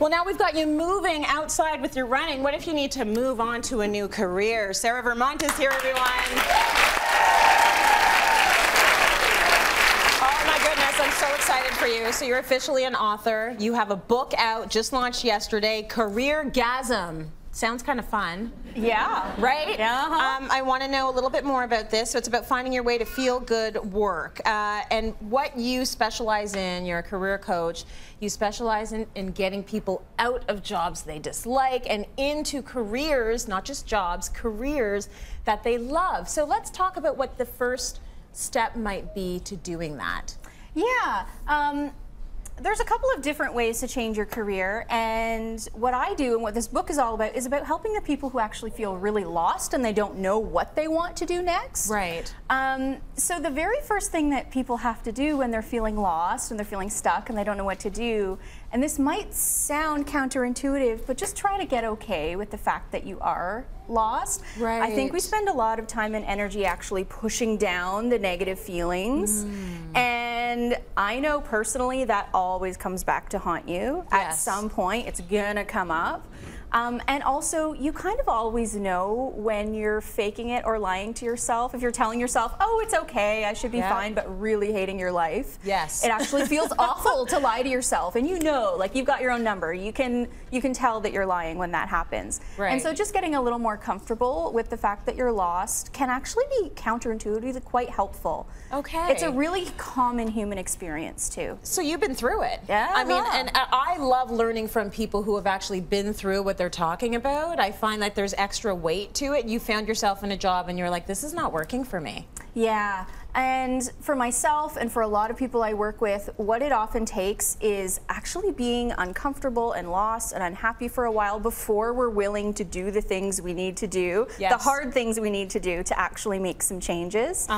Well, now we've got you moving outside with your running. What if you need to move on to a new career? Sarah Vermunt is here, everyone. Oh my goodness, I'm so excited for you. So you're officially an author. You have a book out, just launched yesterday, Careergasm. Sounds kind of fun. Yeah. Right? Yeah. I want to know a little bit more about this. So it's about finding your way to feel good work. And what you specialize in, you're a career coach, you specialize in getting people out of jobs they dislike and into careers, not just jobs, careers that they love. So let's talk about what the first step might be to doing that. Yeah. There's a couple of different ways to change your career, and what I do and what this book is all about is about helping the people who actually feel really lost and they don't know what they want to do next. Right. So the very first thing that people have to do when they're feeling lost and they're feeling stuck and they don't know what to do, and this might sound counterintuitive, but just try to get okay with the fact that you are lost. Right. I think we spend a lot of time and energy actually pushing down the negative feelings, and I know personally that always comes back to haunt you. At some point it's gonna come up. And also, you kind of always know when you're faking it or lying to yourself. If you're telling yourself, oh, it's okay, I should be fine, but really hating your life. Yes. It actually feels awful to lie to yourself. And you know, like, you've got your own number. You can tell that you're lying when that happens. Right. And so just getting a little more comfortable with the fact that you're lost can actually be counterintuitively quite helpful. Okay. It's a really common human experience, too. So you've been through it. Yeah. I mean, and I love learning from people who have actually been through what they're talking about. I find that there's extra weight to it. You found yourself in a job and you're like, this is not working for me. Yeah, and for myself and for a lot of people I work with, what it often takes is actually being uncomfortable and lost and unhappy for a while before we're willing to do the things we need to do, the hard things we need to do to actually make some changes.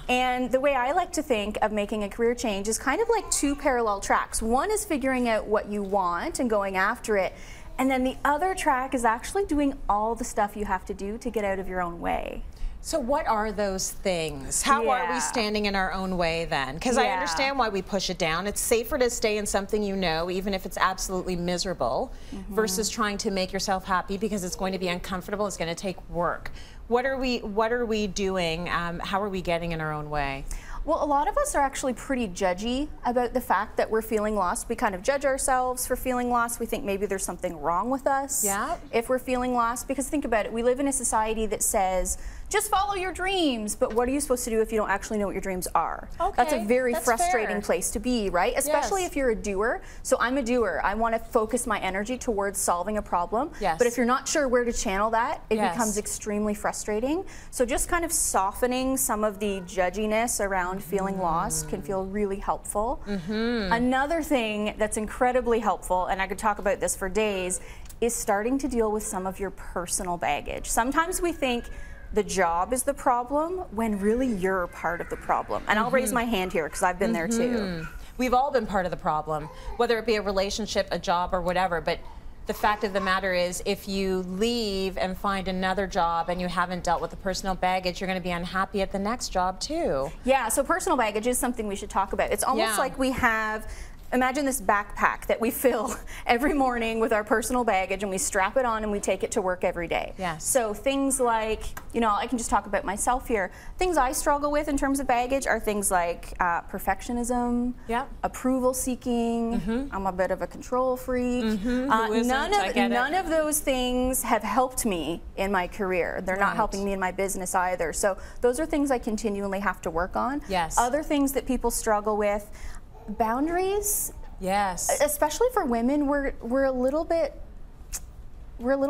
And the way I like to think of making a career change is kind of like two parallel tracks. One is figuring out what you want and going after it, and then the other track is actually doing all the stuff you have to do to get out of your own way. So what are those things? How are we standing in our own way then? Because I understand why we push it down. It's safer to stay in something you know, even if it's absolutely miserable, versus trying to make yourself happy because it's going to be uncomfortable, it's going to take work. What are we doing? How are we getting in our own way? Well, a lot of us are actually pretty judgy about the fact that we're feeling lost. We kind of judge ourselves for feeling lost. We think maybe there's something wrong with us if we're feeling lost. Because think about it, we live in a society that says, just follow your dreams, but what are you supposed to do if you don't actually know what your dreams are? That's a very frustrating place to be, right? Especially if you're a doer. So I'm a doer. I want to focus my energy towards solving a problem. But if you're not sure where to channel that, it becomes extremely frustrating. So just kind of softening some of the judginess around feeling lost can feel really helpful. Another thing that's incredibly helpful, and I could talk about this for days, is starting to deal with some of your personal baggage. Sometimes we think the job is the problem when really you're part of the problem. And I'll raise my hand here because I've been there too. We've all been part of the problem, whether it be a relationship, a job, or whatever. But the fact of the matter is, if you leave and find another job and you haven't dealt with the personal baggage, you're going to be unhappy at the next job too. Yeah, so personal baggage is something we should talk about. It's almost like we have, imagine this backpack that we fill every morning with our personal baggage, and we strap it on and we take it to work every day. So things like, you know, I can just talk about myself here. Things I struggle with in terms of baggage are things like perfectionism, approval seeking. I'm a bit of a control freak. None of those things have helped me in my career. They're not helping me in my business either. So those are things I continually have to work on. Other things that people struggle with, boundaries, especially for women, we're a little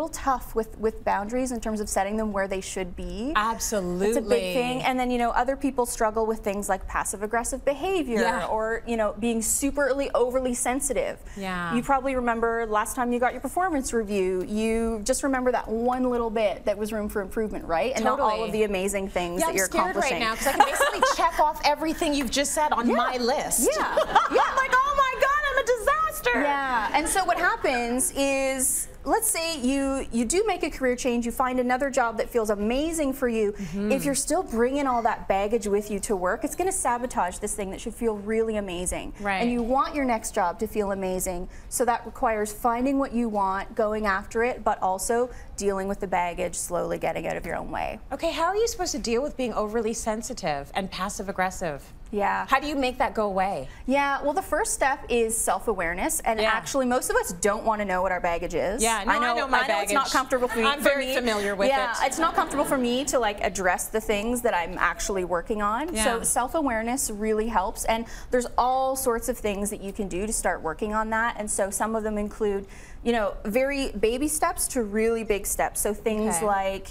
tough with boundaries in terms of setting them where they should be. Absolutely. It's a big thing. And then, you know, other people struggle with things like passive-aggressive behavior or, you know, being superly overly sensitive. You probably remember last time you got your performance review, you just remember that one little bit that was room for improvement, right? And not all of the amazing things that you're accomplishing. I'm scared right now because I can basically check off everything you've just said on my list. I'm like, oh my God, I'm a disaster. here. Yeah, and so what happens is, let's say you do make a career change, you find another job that feels amazing for you. If you're still bringing all that baggage with you to work, it's going to sabotage this thing that should feel really amazing. Right. And you want your next job to feel amazing, so that requires finding what you want, going after it, but also dealing with the baggage, slowly getting out of your own way. Okay, how are you supposed to deal with being overly sensitive and passive aggressive? Yeah. How do you make that go away? Yeah, well, the first step is self-awareness, and actually most of us don't want to know what our baggage is. Yeah, no, I know my baggage. It's not comfortable for me. I'm very familiar with it. Yeah, it's not comfortable for me to like address the things that I'm actually working on. Yeah. So self-awareness really helps, and there's all sorts of things that you can do to start working on that. And so some of them include, you know, very baby steps to really big steps. So things like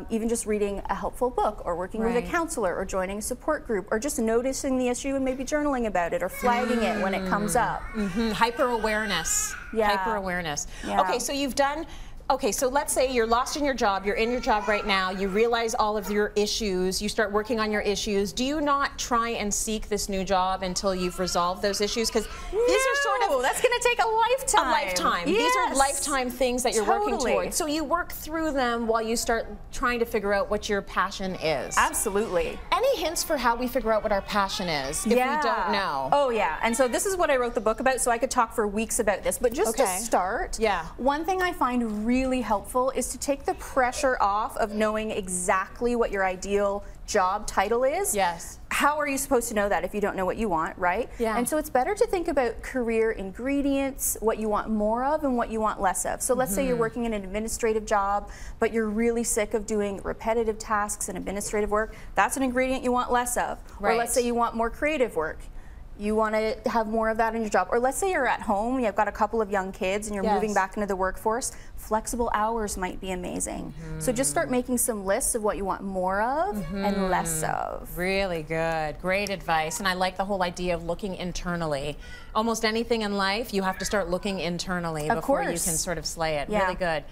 even just reading a helpful book, or working with a counselor, or joining a support group, or just noticing the issue and maybe journaling about it, or flagging it when it comes up. Hyper-awareness. Yeah. Hyper-awareness. Yeah. Okay, so you've done... Okay, so let's say you're lost in your job, you're in your job right now, you realize all of your issues, you start working on your issues. Do you not try and seek this new job until you've resolved those issues? Because these are sort of... that's going to take a lifetime. A lifetime. Yes. These are lifetime things that you're working Totally. towards. So you work through them while you start trying to figure out what your passion is. Absolutely. Any hints for how we figure out what our passion is if we don't know? Oh yeah, and so this is what I wrote the book about, so I could talk for weeks about this, but just to start, one thing I find really helpful is to take the pressure off of knowing exactly what your ideal job title is. Yes. How are you supposed to know that if you don't know what you want, right? Yeah. And so it's better to think about career ingredients, what you want more of and what you want less of. So let's say you're working in an administrative job, but you're really sick of doing repetitive tasks and administrative work. That's an ingredient you want less of. Or let's say you want more creative work. You want to have more of that in your job. Or let's say you're at home, you've got a couple of young kids and you're moving back into the workforce. Flexible hours might be amazing. So just start making some lists of what you want more of and less of. Really good. Great advice. And I like the whole idea of looking internally. Almost anything in life, you have to start looking internally before you can sort of slay it. Really good.